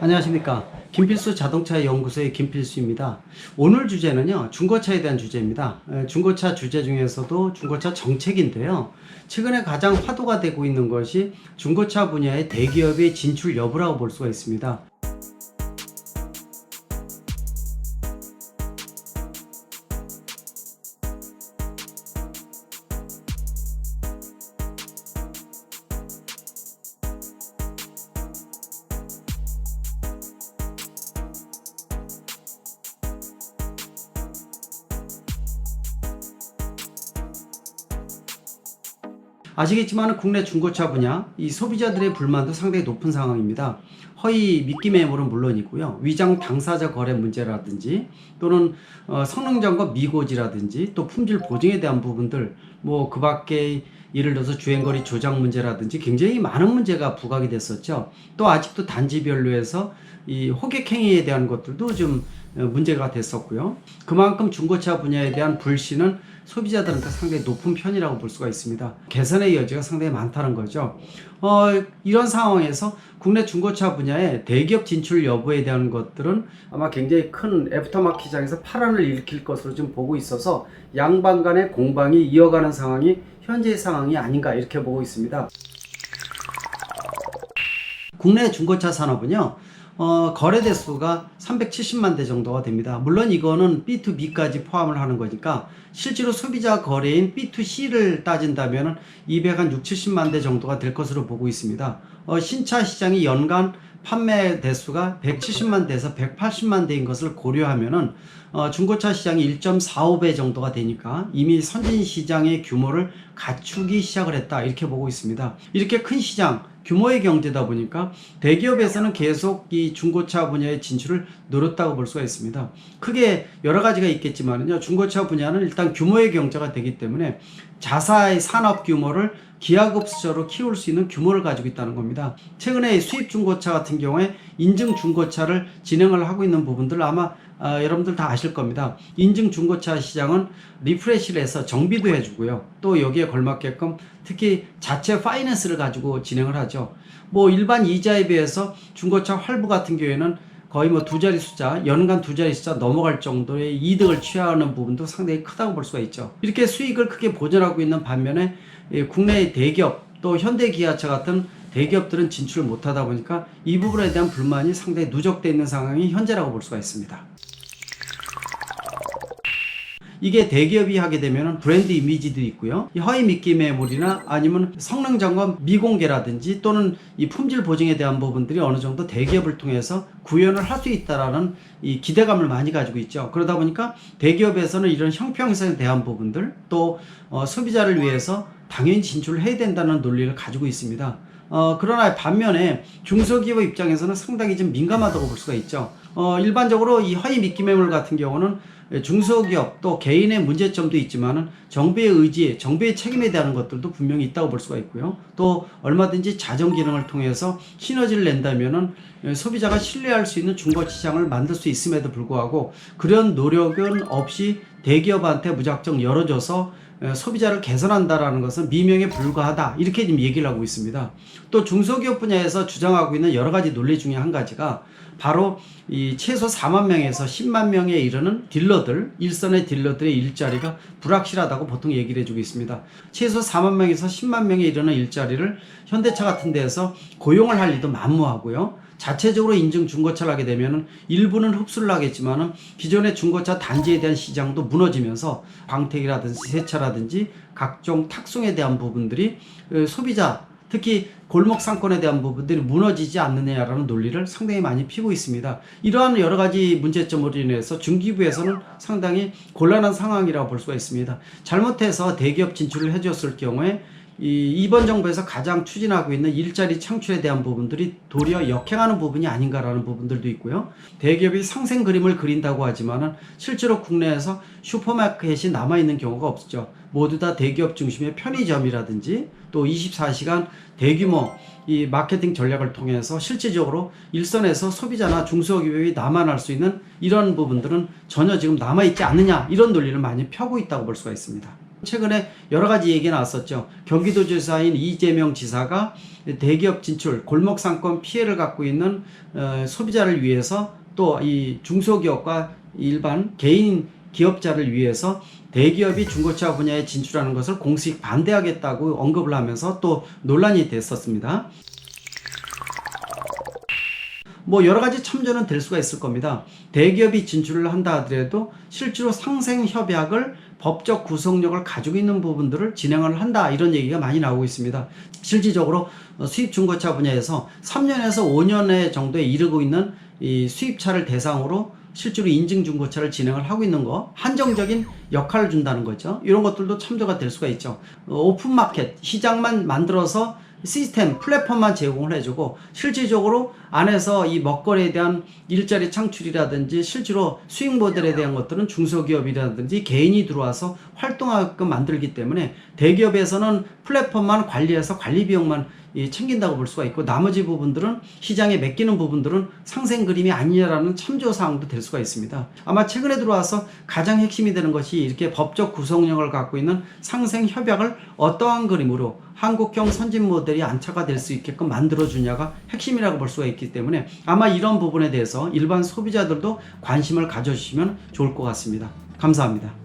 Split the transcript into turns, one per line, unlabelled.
안녕하십니까. 김필수 자동차 연구소의 김필수입니다. 오늘 주제는요, 중고차에 대한 주제입니다. 중고차 주제 중에서도 중고차 정책인데요. 최근에 가장 화두가 되고 있는 것이 중고차 분야의 대기업의 진출 여부라고 볼 수가 있습니다. 아시겠지만 국내 중고차 분야 이 소비자들의 불만도 상당히 높은 상황입니다. 허위 미끼 매물은 물론이고요. 위장 당사자 거래 문제라든지 또는 성능 점검 미고지라든지 또 품질 보증에 대한 부분들 그 밖에 예를 들어서 주행거리 조작 문제라든지 굉장히 많은 문제가 부각이 됐었죠. 또 아직도 단지별로 해서 이 호객행위에 대한 것들도 좀 문제가 됐었고요. 그만큼 중고차 분야에 대한 불신은 소비자들한테 상당히 높은 편이라고 볼 수가 있습니다. 개선의 여지가 상당히 많다는 거죠. 이런 상황에서 국내 중고차 분야의 대기업 진출 여부에 대한 것들은 아마 굉장히 큰 애프터마켓 시장에서 파란을 일으킬 것으로 좀 보고 있어서 양방 간의 공방이 이어가는 상황이 현재의 상황이 아닌가 이렇게 보고 있습니다. 국내 중고차 산업은요, 거래 대수가 370만 대 정도가 됩니다. 물론 이거는 B2B까지 포함을 하는 거니까 실제로 소비자 거래인 B2C를 따진다면 260-70만 대 정도가 될 것으로 보고 있습니다. 신차 시장이 연간 판매 대수가 170만 대에서 180만 대인 것을 고려하면은 중고차 시장이 1.45배 정도가 되니까 이미 선진 시장의 규모를 갖추기 시작을 했다 이렇게 보고 있습니다. 이렇게 큰 시장 규모의 경제다 보니까 대기업에서는 계속 이 중고차 분야의 진출을 노렸다고 볼 수가 있습니다. 크게 여러 가지가 있겠지만요, 중고차 분야는 일단 규모의 경제가 되기 때문에 자사의 산업 규모를 기하급수적으로 키울 수 있는 규모를 가지고 있다는 겁니다. 최근에 수입 중고차 같은 경우에 인증 중고차를 진행을 하고 있는 부분들 아마 여러분들 다 아실 겁니다. 인증 중고차 시장은 리프레시를 해서 정비도 해주고요. 또 여기에 걸맞게끔 특히 자체 파이낸스를 가지고 진행을 하죠. 일반 이자에 비해서 중고차 할부 같은 경우에는 거의 두 자리 숫자, 연간 두 자리 숫자 넘어갈 정도의 이득을 취하는 부분도 상당히 크다고 볼 수가 있죠. 이렇게 수익을 크게 보전하고 있는 반면에 국내의 대기업, 또 현대기아차 같은 대기업들은 진출을 못하다 보니까 이 부분에 대한 불만이 상당히 누적되어 있는 상황이 현재라고 볼 수가 있습니다. 이게 대기업이 하게 되면 브랜드 이미지도 있고요. 이 허위 미끼 매물이나 아니면 성능 점검 미공개라든지 또는 이 품질 보증에 대한 부분들이 어느 정도 대기업을 통해서 구현을 할 수 있다라는 이 기대감을 많이 가지고 있죠. 그러다 보니까 대기업에서는 이런 형평성에 대한 부분들 또 소비자를 위해서 당연히 진출을 해야 된다는 논리를 가지고 있습니다. 그러나 반면에 중소기업 입장에서는 상당히 좀 민감하다고 볼 수가 있죠. 일반적으로 이 허위 미끼 매물 같은 경우는 중소기업 또 개인의 문제점도 있지만은 정부의 의지, 정부의 책임에 대한 것들도 분명히 있다고 볼 수가 있고요. 또 얼마든지 자정 기능을 통해서 시너지를 낸다면은 소비자가 신뢰할 수 있는 중고 시장을 만들 수 있음에도 불구하고 그런 노력은 없이 대기업한테 무작정 열어줘서 소비자를 개선한다라는 것은 미명에 불과하다 이렇게 지금 얘기를 하고 있습니다. 또 중소기업 분야에서 주장하고 있는 여러 가지 논리 중에 한 가지가 바로 이 최소 4만 명에서 10만 명에 이르는 딜러들, 일선의 딜러들의 일자리가 불확실하다고 보통 얘기를 해주고 있습니다. 최소 4만 명에서 10만 명에 이르는 일자리를 현대차 같은 데에서 고용을 할 리도 만무하고요. 자체적으로 인증 중고차를 하게 되면 일부는 흡수를 하겠지만 기존의 중고차 단지에 대한 시장도 무너지면서 광택이라든지 세차라든지 각종 탁송에 대한 부분들이 소비자 특히 골목 상권에 대한 부분들이 무너지지 않느냐라는 논리를 상당히 많이 피고 있습니다. 이러한 여러 가지 문제점으로 인해서 중기부에서는 상당히 곤란한 상황이라고 볼 수가 있습니다. 잘못해서 대기업 진출을 해줬을 경우에 이번 정부에서 가장 추진하고 있는 일자리 창출에 대한 부분들이 도리어 역행하는 부분이 아닌가라는 부분들도 있고요. 대기업이 상생 그림을 그린다고 하지만은 실제로 국내에서 슈퍼마켓이 남아있는 경우가 없죠. 모두 다 대기업 중심의 편의점이라든지 또 24시간 대규모 이 마케팅 전략을 통해서 실질적으로 일선에서 소비자나 중소기업이 남아날 수 있는 이런 부분들은 전혀 지금 남아있지 않느냐 이런 논리를 많이 펴고 있다고 볼 수가 있습니다. 최근에 여러 가지 얘기 나왔었죠. 경기도지사인 이재명 지사가 대기업 진출, 골목 상권 피해를 갖고 있는 소비자를 위해서 또 이 중소기업과 일반 개인 기업자를 위해서 대기업이 중고차 분야에 진출하는 것을 공식 반대하겠다고 언급을 하면서 또 논란이 됐었습니다. 뭐 여러 가지 첨언은 될 수가 있을 겁니다. 대기업이 진출을 한다 하더라도 실제로 상생 협약을 법적 구속력을 가지고 있는 부분들을 진행을 한다, 이런 얘기가 많이 나오고 있습니다. 실질적으로 수입 중고차 분야에서 3년에서 5년 정도에 이르고 있는 이 수입차를 대상으로 실제로 인증 중고차를 진행을 하고 있는 거, 한정적인 역할을 준다는 거죠. 이런 것들도 참조가 될 수가 있죠. 오픈마켓 시장만 만들어서 시스템, 플랫폼만 제공을 해주고 실질적으로 안에서 이 먹거리에 대한 일자리 창출이라든지 실제로 수익 모델에 대한 것들은 중소기업이라든지 개인이 들어와서 활동하게끔 만들기 때문에 대기업에서는 플랫폼만 관리해서 관리 비용만 챙긴다고 볼 수가 있고, 나머지 부분들은 시장에 맡기는 부분들은 상생 그림이 아니냐라는 참조사항도 될 수가 있습니다. 아마 최근에 들어와서 가장 핵심이 되는 것이 이렇게 법적 구속력을 갖고 있는 상생 협약을 어떠한 그림으로 한국형 선진 모델이 안착화 될 수 있게끔 만들어주냐가 핵심이라고 볼 수가 있기 때문에 아마 이런 부분에 대해서 일반 소비자들도 관심을 가져주시면 좋을 것 같습니다. 감사합니다.